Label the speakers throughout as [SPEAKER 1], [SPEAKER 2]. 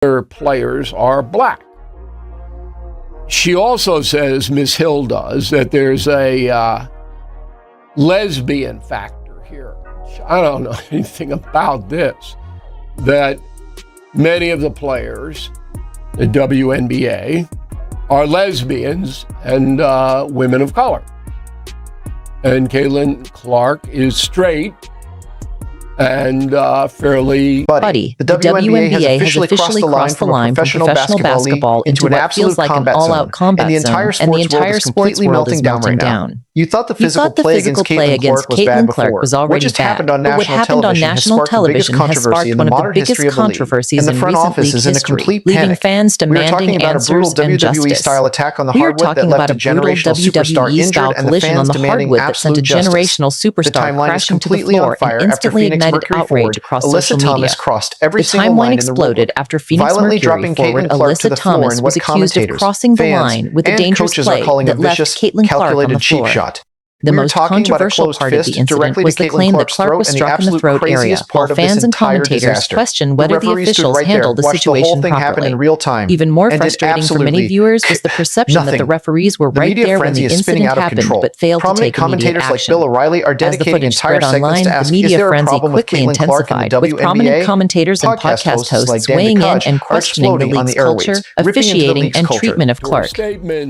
[SPEAKER 1] players are black. She also says, Ms. Hill does, that there's a lesbian factor here. I don't know anything about this, that many of the players, the WNBA, are lesbians and women of color. And Caitlin Clark is straight and fairly
[SPEAKER 2] buddy. The WNBA has officially crossed the line from professional basketball into an absolute combat zone, and the entire sports world is completely melting down right now. You thought the physical play against Caitlin Clark was bad before. What just happened on national television has sparked the biggest controversy in the modern history of the league, and the front office is in a complete panic. We were talking about a brutal WWE-style attack on the hardwood that left a generational superstar injured and the fans demanding absolute justice. The timeline is completely on fire after Phoenix Mercury forward Alyssa Thomas crossed every single line in the rulebook, violently dropping Caitlin Clark to the floor in what commentators, fans, and coaches are calling a vicious, calculated cheap shot. The most controversial part of the incident was the claim that Clark was struck in the throat area, while fans and commentators questioned whether the officials handled the situation properly. Even more frustrating for many viewers was the perception that the referees were right there when the incident happened, but failed to take immediate action. As the footage spread online, the media frenzy quickly intensified, with prominent commentators and podcast hosts weighing in and questioning the league's culture, officiating, and treatment of Clark.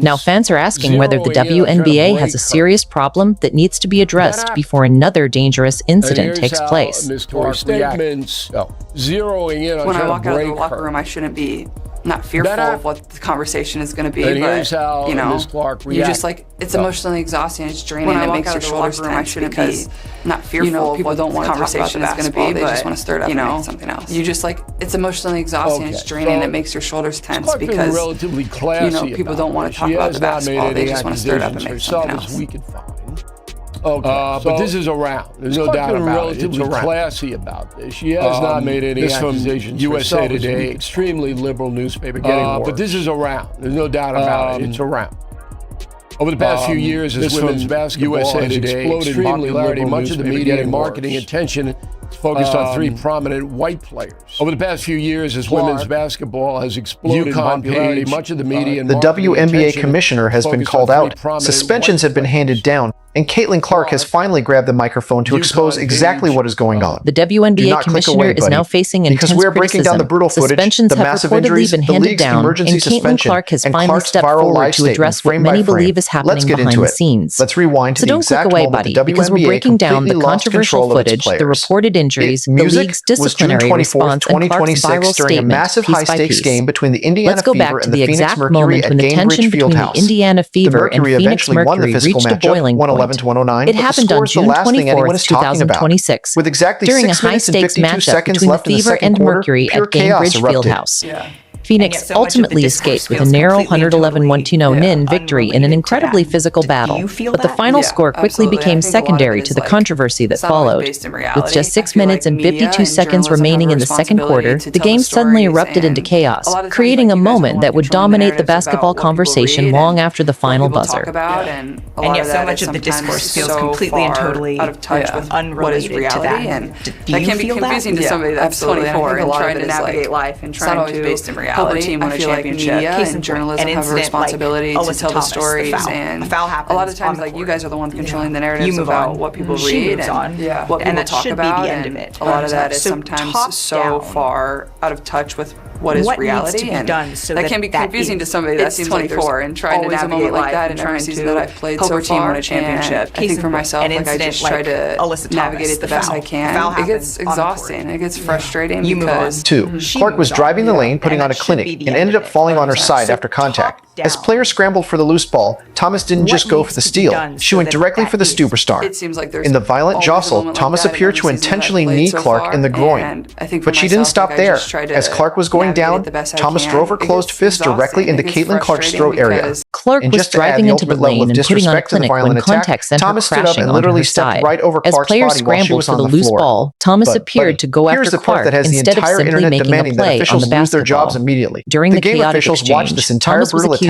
[SPEAKER 2] Now fans are asking whether the WNBA has a serious problem that needs to be addressed before another dangerous incident takes place.
[SPEAKER 1] Zeroing in on
[SPEAKER 3] when I walk out of the locker room, I shouldn't be not fearful of what the conversation is going to be, but you know, you just like, it's emotionally exhausting, it's draining, when it makes your shoulders tense. I shouldn't be not fearful of what the conversation is going to be, but they just want to stir it up, you know, something else. You just like, it's emotionally exhausting, it's draining, it makes your shoulders tense because you know people don't want to talk about the basketball, they just want to stir it up and make something else.
[SPEAKER 1] But this is around. There's no doubt about it. It's classy about this. She has not made any accusations. USA Today, extremely liberal newspaper, getting worse. But this is around. There's no doubt about it. It's around. Over the past few years, as women's basketball has exploded in popularity, much of the media and marketing attention focused on three prominent white players. Over the past few years, as women's basketball has exploded in popularity, much of the media and
[SPEAKER 4] the WNBA commissioner has been called out. Suspensions have been handed down, and Caitlin Clark has finally grabbed the microphone to expose exactly what is going on.
[SPEAKER 2] The WNBA commissioner is now facing intense criticism.
[SPEAKER 4] Because we're breaking down the brutal footage, the massive injuries, the league's emergency suspension,
[SPEAKER 2] Clark has finally stepped forward to address what many believe is happening behind the scenes.
[SPEAKER 4] Let's rewind to the exact moment the WNBA completely lost control of its players.
[SPEAKER 2] The reported injuries, the league's disciplinary response, and Clark's viral
[SPEAKER 4] during a massive high-stakes game between the Indiana Fever and the Phoenix Mercury at Gainbridge Fieldhouse.
[SPEAKER 2] Indiana Fever and Phoenix Mercury reached a boiling point. It happened on June 24, 2026,
[SPEAKER 4] with exactly
[SPEAKER 2] during a high-stakes matchup between the Fever and Mercury at Gainbridge Fieldhouse. Phoenix ultimately escaped with a narrow 111-120 victory in an incredibly physical battle, but the final score quickly became secondary to the controversy that followed. With just 6 minutes and 52 seconds remaining in the second quarter, the game suddenly erupted into chaos, creating a moment that would dominate the basketball conversation long after the final buzzer.
[SPEAKER 3] And yet so much of the discourse feels completely and totally out of touch with unrelated to that. And that can be confusing to somebody that's 24 and trying to navigate life and trying to based in reality. Help a team win a championship. Case and journalism have a responsibility to tell the stories, and a lot of times, like, you guys are the ones controlling the narratives about what people read and what people talk about, and a lot of that is sometimes so far out of touch with what is reality, and that can be confusing to somebody that's 24 and trying to navigate like that, and trying to that I've played so far win a championship. I think for myself, like, I just try to navigate it the best I can. It gets exhausting. It gets frustrating because
[SPEAKER 4] Clark was driving the lane, putting on a clinic, and ended up falling on her side after contact. As players scrambled for the loose ball, Thomas didn't just go for the steal. She went directly for the superstar. In the violent jostle, Thomas appeared to intentionally knee Clark in the groin. But she didn't stop there. As Clark was going down, Thomas drove her closed fist directly into Caitlin Clark's throat area.
[SPEAKER 2] Clark was driving into the lane and putting on a clinic when contact sent her crashing onto her side. As players scrambled for the loose ball, Thomas appeared to go after Clark instead of simply making a play on the basketball. During the chaotic exchange, Thomas was accused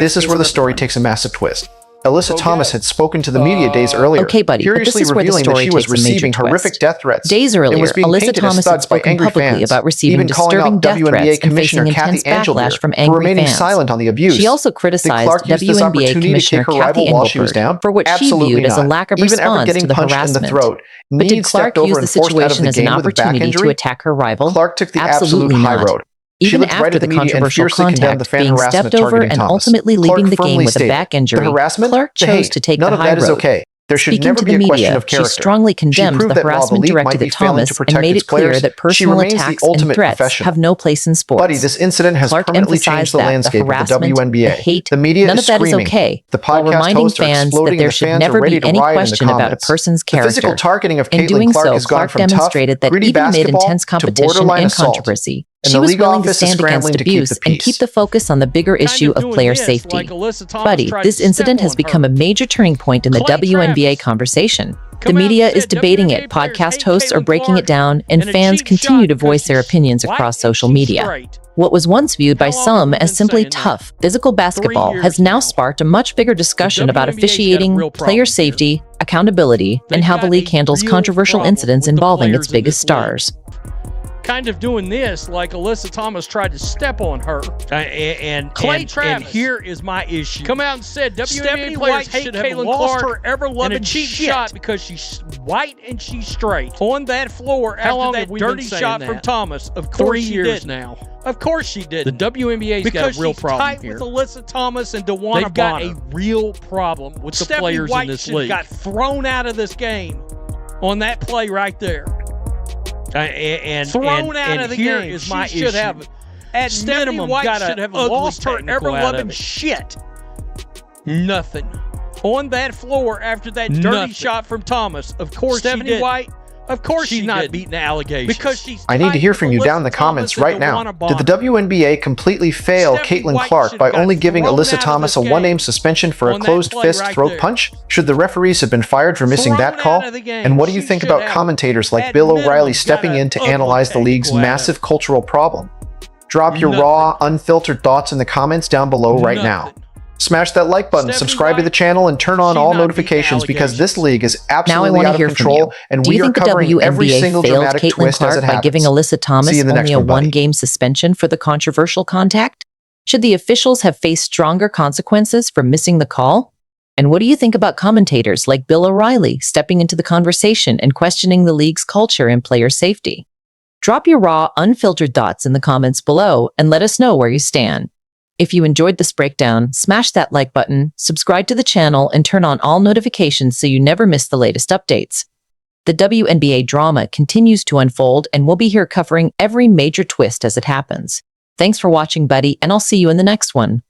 [SPEAKER 4] this is where the story takes a massive twist. Alyssa Thomas had spoken to the media days earlier,
[SPEAKER 2] okay, buddy,
[SPEAKER 4] curiously revealing that she was receiving horrific death threats.
[SPEAKER 2] Days earlier,
[SPEAKER 4] and was being
[SPEAKER 2] Alyssa
[SPEAKER 4] painted
[SPEAKER 2] Thomas
[SPEAKER 4] as
[SPEAKER 2] had
[SPEAKER 4] thugs by
[SPEAKER 2] spoken
[SPEAKER 4] angry
[SPEAKER 2] publicly
[SPEAKER 4] fans,
[SPEAKER 2] about receiving
[SPEAKER 4] even calling
[SPEAKER 2] disturbing
[SPEAKER 4] out
[SPEAKER 2] death
[SPEAKER 4] WNBA
[SPEAKER 2] threats and
[SPEAKER 4] Commissioner
[SPEAKER 2] facing
[SPEAKER 4] Kathy
[SPEAKER 2] intense backlash
[SPEAKER 4] Angelier
[SPEAKER 2] from
[SPEAKER 4] for
[SPEAKER 2] angry
[SPEAKER 4] remaining
[SPEAKER 2] fans.
[SPEAKER 4] silent on the abuse.
[SPEAKER 2] She also
[SPEAKER 4] Did
[SPEAKER 2] criticized
[SPEAKER 4] Clark use this
[SPEAKER 2] WNBA
[SPEAKER 4] opportunity to
[SPEAKER 2] Commissioner
[SPEAKER 4] kick her rival
[SPEAKER 2] Kathy
[SPEAKER 4] while she was
[SPEAKER 2] Angelier
[SPEAKER 4] down?
[SPEAKER 2] for what she
[SPEAKER 4] Absolutely
[SPEAKER 2] viewed as a
[SPEAKER 4] not.
[SPEAKER 2] lack of
[SPEAKER 4] Even after
[SPEAKER 2] response
[SPEAKER 4] getting
[SPEAKER 2] to the
[SPEAKER 4] punched in
[SPEAKER 2] harassment.
[SPEAKER 4] the throat,
[SPEAKER 2] But did
[SPEAKER 4] kneed,
[SPEAKER 2] Clark
[SPEAKER 4] stepped over
[SPEAKER 2] use the
[SPEAKER 4] and forced out of
[SPEAKER 2] situation
[SPEAKER 4] the
[SPEAKER 2] as an
[SPEAKER 4] game with a back
[SPEAKER 2] opportunity to
[SPEAKER 4] injury?
[SPEAKER 2] attack her rival?
[SPEAKER 4] Clark took the
[SPEAKER 2] Absolutely
[SPEAKER 4] absolute high
[SPEAKER 2] not.
[SPEAKER 4] road. She
[SPEAKER 2] Even
[SPEAKER 4] looked right
[SPEAKER 2] after
[SPEAKER 4] at
[SPEAKER 2] the
[SPEAKER 4] the media and
[SPEAKER 2] controversial
[SPEAKER 4] fiercely condemned the
[SPEAKER 2] contact,
[SPEAKER 4] fan
[SPEAKER 2] being
[SPEAKER 4] harassment
[SPEAKER 2] stepped over
[SPEAKER 4] targeting
[SPEAKER 2] and
[SPEAKER 4] Thomas.
[SPEAKER 2] ultimately leaving
[SPEAKER 4] Clark
[SPEAKER 2] the game
[SPEAKER 4] firmly
[SPEAKER 2] with a
[SPEAKER 4] stated,
[SPEAKER 2] back injury,
[SPEAKER 4] the harassment,
[SPEAKER 2] Clark
[SPEAKER 4] the
[SPEAKER 2] chose
[SPEAKER 4] hate,
[SPEAKER 2] to take
[SPEAKER 4] none
[SPEAKER 2] the
[SPEAKER 4] of
[SPEAKER 2] high
[SPEAKER 4] that is
[SPEAKER 2] road.
[SPEAKER 4] okay. There should
[SPEAKER 2] Speaking
[SPEAKER 4] never
[SPEAKER 2] to
[SPEAKER 4] be
[SPEAKER 2] the
[SPEAKER 4] a
[SPEAKER 2] media,
[SPEAKER 4] question of
[SPEAKER 2] she
[SPEAKER 4] character.
[SPEAKER 2] strongly condemned
[SPEAKER 4] proved
[SPEAKER 2] the
[SPEAKER 4] that while
[SPEAKER 2] harassment
[SPEAKER 4] league
[SPEAKER 2] directed
[SPEAKER 4] might be
[SPEAKER 2] at
[SPEAKER 4] failing
[SPEAKER 2] Thomas
[SPEAKER 4] to
[SPEAKER 2] and
[SPEAKER 4] protect
[SPEAKER 2] made
[SPEAKER 4] its
[SPEAKER 2] it clear
[SPEAKER 4] players,
[SPEAKER 2] that
[SPEAKER 4] she
[SPEAKER 2] personal
[SPEAKER 4] remains the
[SPEAKER 2] attacks and
[SPEAKER 4] ultimate
[SPEAKER 2] threats
[SPEAKER 4] professional.
[SPEAKER 2] have no place in sports.
[SPEAKER 4] Buddy, this incident has
[SPEAKER 2] Clark
[SPEAKER 4] permanently
[SPEAKER 2] emphasized
[SPEAKER 4] changed the
[SPEAKER 2] that
[SPEAKER 4] landscape of the
[SPEAKER 2] harassment,
[SPEAKER 4] WNBA.
[SPEAKER 2] the hate,
[SPEAKER 4] The media
[SPEAKER 2] none
[SPEAKER 4] is
[SPEAKER 2] of that is
[SPEAKER 4] screaming.
[SPEAKER 2] okay,
[SPEAKER 4] The
[SPEAKER 2] while
[SPEAKER 4] podcast
[SPEAKER 2] reminding
[SPEAKER 4] hosts are
[SPEAKER 2] fans that
[SPEAKER 4] exploding
[SPEAKER 2] there
[SPEAKER 4] and the
[SPEAKER 2] should
[SPEAKER 4] fans are
[SPEAKER 2] never
[SPEAKER 4] ready
[SPEAKER 2] be
[SPEAKER 4] to
[SPEAKER 2] any
[SPEAKER 4] riot in the
[SPEAKER 2] question about a
[SPEAKER 4] comments.
[SPEAKER 2] person's
[SPEAKER 4] The physical
[SPEAKER 2] character.
[SPEAKER 4] targeting of
[SPEAKER 2] In
[SPEAKER 4] Caitlin
[SPEAKER 2] doing
[SPEAKER 4] Clark
[SPEAKER 2] so,
[SPEAKER 4] has gone
[SPEAKER 2] Clark
[SPEAKER 4] from tough,
[SPEAKER 2] demonstrated that
[SPEAKER 4] gritty
[SPEAKER 2] even amid
[SPEAKER 4] basketball
[SPEAKER 2] intense
[SPEAKER 4] to
[SPEAKER 2] competition
[SPEAKER 4] borderline
[SPEAKER 2] and
[SPEAKER 4] assault.
[SPEAKER 2] controversy,
[SPEAKER 4] And
[SPEAKER 2] she
[SPEAKER 4] the
[SPEAKER 2] was
[SPEAKER 4] league
[SPEAKER 2] willing to
[SPEAKER 4] office is
[SPEAKER 2] stand against
[SPEAKER 4] scrambling to keep
[SPEAKER 2] abuse
[SPEAKER 4] the
[SPEAKER 2] and
[SPEAKER 4] peace.
[SPEAKER 2] keep the focus on the bigger issue of player safety. Buddy, this incident has become a major turning point in the WNBA conversation. The media is debating it, podcast hosts are breaking it down, and fans continue to voice their opinions across social media. What was once viewed by some as simply tough, physical basketball has now sparked a much bigger discussion about officiating, player safety, accountability, and how the league handles controversial incidents involving its biggest stars.
[SPEAKER 5] Kind of doing this like Alyssa Thomas tried to step on her. And here is my issue. Come out and said WNBA players should have lost her ever-loving shot because she's white and she's straight. On that floor after that dirty shot from Thomas. Of course she did now. Of course she did. The WNBA's got a real problem here. Because she's tight with Alyssa Thomas and DeWanna They've got a real problem with the players in this league. Got thrown out of this game on that play right there. Thrown out of the
[SPEAKER 6] here
[SPEAKER 5] game.
[SPEAKER 6] Is my
[SPEAKER 5] she should
[SPEAKER 6] issue.
[SPEAKER 5] have, at minimum, should have lost her ever-loving shit. Nothing. On that floor after that dirty shot from Thomas. Of course she did. White, of course she's not beating the allegations. Because she's
[SPEAKER 4] I need to hear from you down in the comments right now. Did the WNBA completely fail Caitlin Clark by only giving Alyssa Thomas a one-game suspension for a closed-fist throat punch? Should the referees have been fired for missing that call? And what do you think about commentators like Bill O'Reilly stepping in to analyze the league's massive cultural problem? Drop your raw, unfiltered thoughts in the comments down below right now. Smash that like button, subscribe to the channel, and turn on all notifications because this league is absolutely out of control, and we are covering every single dramatic twist as it happens.
[SPEAKER 2] By giving Alyssa Thomas only a one-game suspension for the controversial contact? Should the officials have faced stronger consequences for missing the call? And what do you think about commentators like Bill O'Reilly stepping into the conversation and questioning the league's culture and player safety? Drop your raw, unfiltered thoughts in the comments below and let us know where you stand. If you enjoyed this breakdown, smash that like button, subscribe to the channel, and turn on all notifications so you never miss the latest updates. The WNBA drama continues to unfold, and we'll be here covering every major twist as it happens. Thanks for watching, buddy, and I'll see you in the next one.